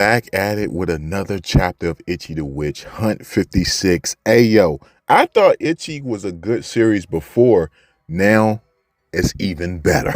Back at it with another chapter of Ichi the Witch, Hunt 56. Hey yo, I thought Ichi was a good series before. Now it's even better.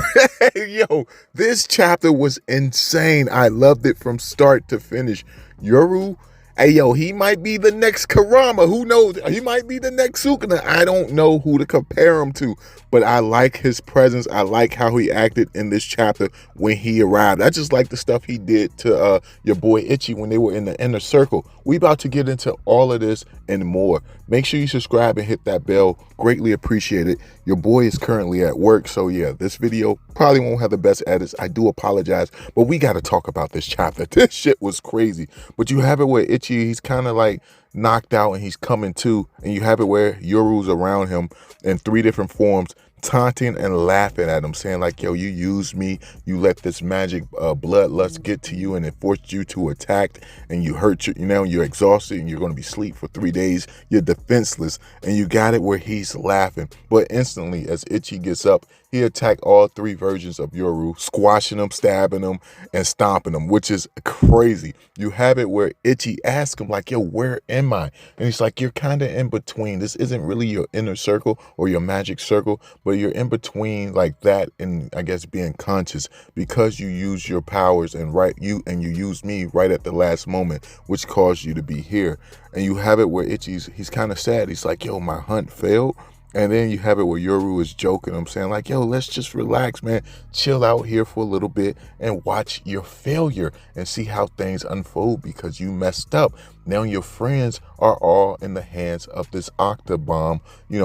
Yo, this chapter was insane. I loved it from start to finish. Yoru, hey yo, he might be the next Karama. Who knows? He might be the next Sukuna. I don't know who to compare him to, but I like his presence. I like how he acted in this chapter when he arrived. I just like the stuff he did to your boy Ichi when they were in the inner circle. We about to get into all of this and more. Make sure you subscribe and hit that bell. Greatly appreciate it. Your boy is currently at work, so yeah, this video probably won't have the best edits. I do apologize, but we got to talk about this chapter. This shit was crazy. But you have it where Ichi, he's kind of like knocked out and he's coming to, and you have it where Yoru's around him in three different forms, taunting and laughing at him, saying like, yo, you used me, you let this magic bloodlust get to you and it forced you to attack, and you hurt you know, you're exhausted and you're going to be asleep for 3 days, you're defenseless. And you got it where he's laughing, but instantly as Ichi gets up, he attacked all three versions of Yoru, squashing them, stabbing them, and stomping them, which is crazy. You have it where Ichi asks him like, yo, where am I? And he's like, you're kind of in between. This isn't really your inner circle or your magic circle, but you're in between like that and I guess being conscious, because you use your powers and you use me right at the last moment, which caused you to be here. And you have it where he's kind of sad. He's like, yo, my hunt failed. And then you have it where Yoru is joking. I'm saying like, yo, let's just relax, man. Chill out here for a little bit and watch your failure and see how things unfold, because you messed up. Now your friends are all in the hands of this Octobomb,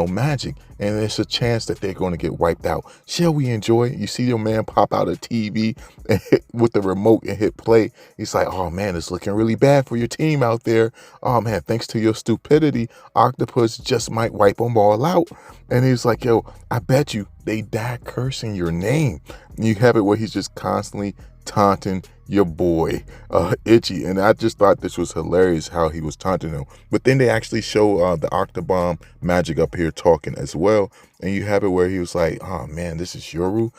magic. And there's a chance that they're going to get wiped out. Shall we enjoy it? You see your man pop out a TV and hit with the remote and hit play. He's like, oh man, it's looking really bad for your team out there. Oh man, thanks to your stupidity, Octopus just might wipe them all out. And he's like, yo, I bet you they die cursing your name. And you have it where he's just constantly taunting your boy Ichi, and I just thought this was hilarious how he was taunting him. But then they actually show the Octobomb magic up here talking as well, and you have it where he was like, oh man, this is Yoru.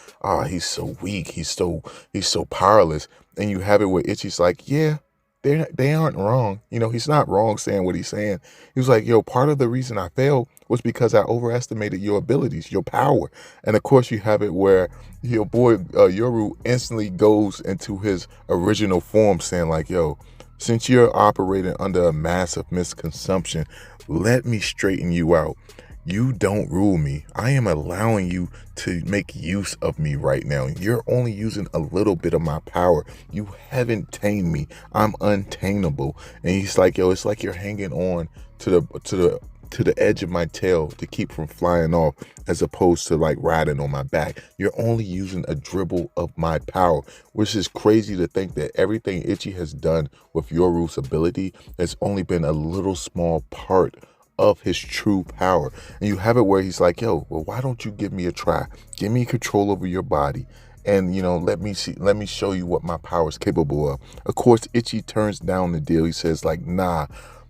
He's so weak, he's so powerless. And you have it where Ichi's like, yeah, they aren't wrong. He's not wrong saying what he's saying. He was like, yo, part of the reason I failed was because I overestimated your abilities, your power. And of course you have it where your boy Yoru instantly goes into his original form, saying like, yo, since you're operating under a massive misconception, let me straighten you out. You don't rule me. I am allowing you to make use of me right now. You're only using a little bit of my power. You haven't tamed me. I'm untamable. And he's like, yo, it's like you're hanging on to the edge of my tail to keep from flying off, as opposed to like riding on my back. You're only using a dribble of my power, which is crazy to think that everything Ichi has done with Yoru's ability has only been a little small part of his true power. And you have it where he's like, yo, well, why don't you give me a try? Give me control over your body, and let me show you what my power is capable of. Of course, Ichi turns down the deal. He says like, nah,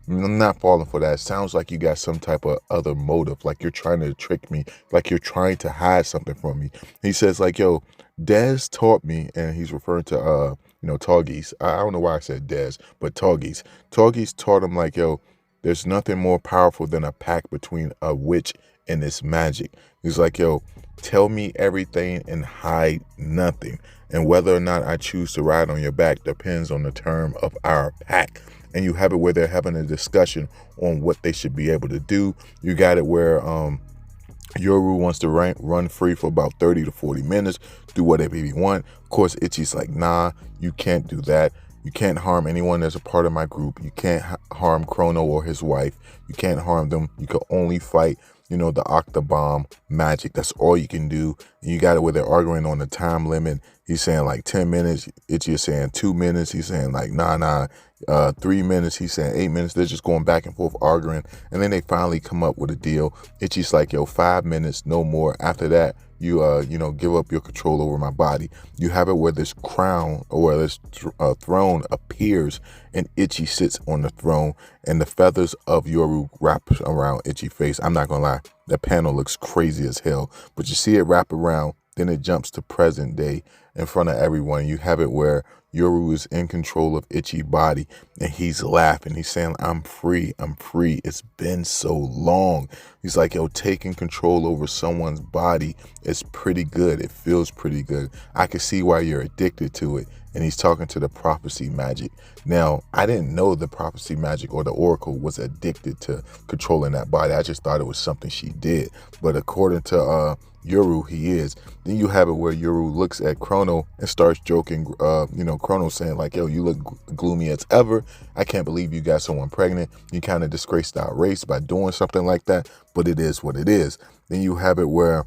I'm not falling for that. It sounds like you got some type of other motive, like you're trying to trick me, like you're trying to hide something from me. He says like, yo, Dez taught me, and he's referring to Toggies. I don't know why I said Dez, but Toggies taught him like, yo, there's nothing more powerful than a pact between a witch and this magic. He's like, yo, tell me everything and hide nothing. And whether or not I choose to ride on your back depends on the term of our pact. And you have it where they're having a discussion on what they should be able to do. You got it where Yoru wants to run free for about 30 to 40 minutes, do whatever he want. Of course, Ichi's like, nah, you can't do that. You can't harm anyone that's a part of my group. You can't harm Chrono or his wife. You can't harm them. You can only fight, the Octobomb magic. That's all you can do. And you got it where they're arguing on the time limit. He's saying like 10 minutes. Ichi is saying 2 minutes. He's saying like, nah, 3 minutes. He's saying 8 minutes. They're just going back and forth arguing. And then they finally come up with a deal. Ichi's like, yo, 5 minutes, no more. After that, you give up your control over my body. You have it where this crown or this throne appears, and Ichi sits on the throne, and the feathers of Yoru wrap around Ichi's face. I'm not gonna lie, that panel looks crazy as hell, but you see it wrap around Then it jumps to present day in front of everyone. You have it where Yoru is in control of Ichi's body and he's laughing. He's saying, I'm free. I'm free. It's been so long. He's like, yo, taking control over someone's body is pretty good. It feels pretty good. I can see why you're addicted to it. And he's talking to the prophecy magic. Now, I didn't know the prophecy magic or the oracle was addicted to controlling that body. I just thought it was something she did. But according to Yoru, he is. Then you have it where Yoru looks at Chrono and starts joking. Chrono saying like, yo, you look gloomy as ever. I can't believe you got someone pregnant. You kind of disgraced our race by doing something like that, but it is what it is. Then you have it where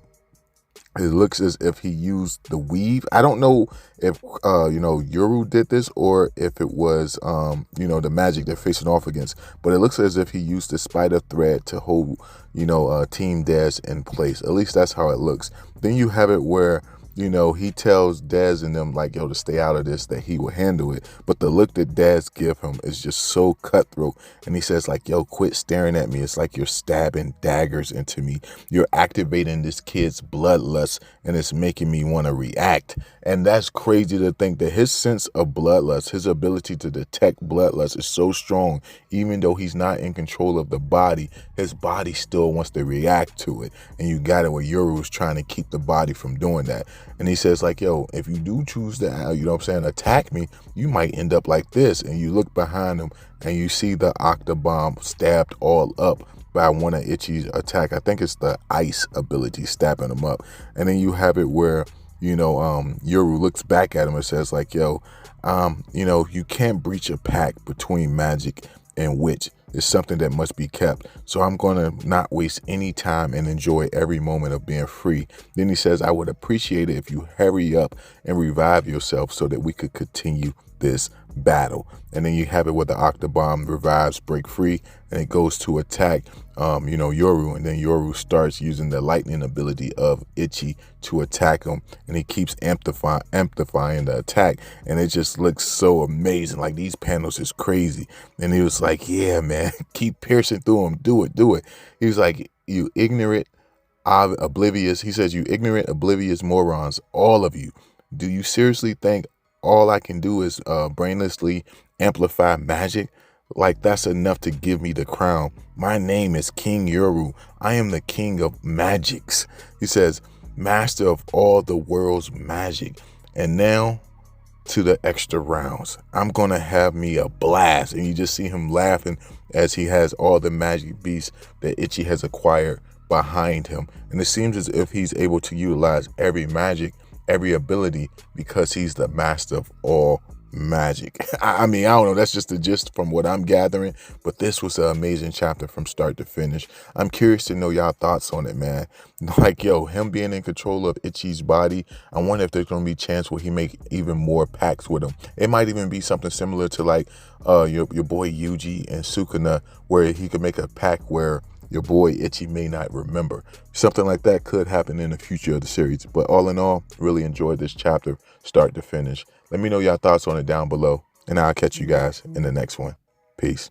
it looks as if he used the weave. I don't know if, Yoru did this or if it was, the magic they're facing off against. But it looks as if he used the spider thread to hold, Team Dez in place. At least that's how it looks. Then you have it where, he tells Dez and them like, yo, to stay out of this, that he will handle it. But the look that Dez give him is just so cutthroat. And he says like, yo, quit staring at me. It's like you're stabbing daggers into me. You're activating this kid's bloodlust and it's making me want to react. And that's crazy to think that his sense of bloodlust, his ability to detect bloodlust is so strong. Even though he's not in control of the body, his body still wants to react to it. And you got it where Yoru is trying to keep the body from doing that. And he says like, yo, if you do choose to, attack me, you might end up like this. And you look behind him and you see the octobomb stabbed all up by one of Ichi's attack. I think it's the ice ability stabbing him up. And then you have it where, Yoru looks back at him and says like, yo, you can't breach a pact between magic and witch. It's something that must be kept. So I'm going to not waste any time and enjoy every moment of being free. Then he says, I would appreciate it if you hurry up and revive yourself so that we could continue this battle. And then you have it where the octobomb revives, break free, and it goes to attack Yoru, and then Yoru starts using the lightning ability of Ichi to attack him, and he keeps amplifying the attack, and it just looks so amazing. Like, these panels is crazy. And he was like, yeah, man, keep piercing through him. Do it. He was like, you ignorant, oblivious. He says, you ignorant, oblivious morons, all of you. Do you seriously think all I can do is brainlessly amplify magic? Like, that's enough to give me the crown. My name is King Yoru. I am the king of Majiks. He says, master of all the world's magic. And now to the extra rounds. I'm going to have me a blast. And you just see him laughing as he has all the magic beasts that Ichi has acquired behind him. And it seems as if he's able to utilize every magic, every ability, because he's the master of all magic. I mean, I don't know. That's just the gist from what I'm gathering. But this was an amazing chapter from start to finish. I'm curious to know y'all thoughts on it, man. Like, yo, him being in control of Ichi's body. I wonder if there's going to be a chance where he make even more pacts with him. It might even be something similar to like your boy Yuji and Sukuna, where he could make a pact where your boy Ichi may not remember. Something like that could happen in the future of the series. But all in all, really enjoyed this chapter start to finish. Let me know your thoughts on it down below, and I'll catch you guys in the next one. Peace.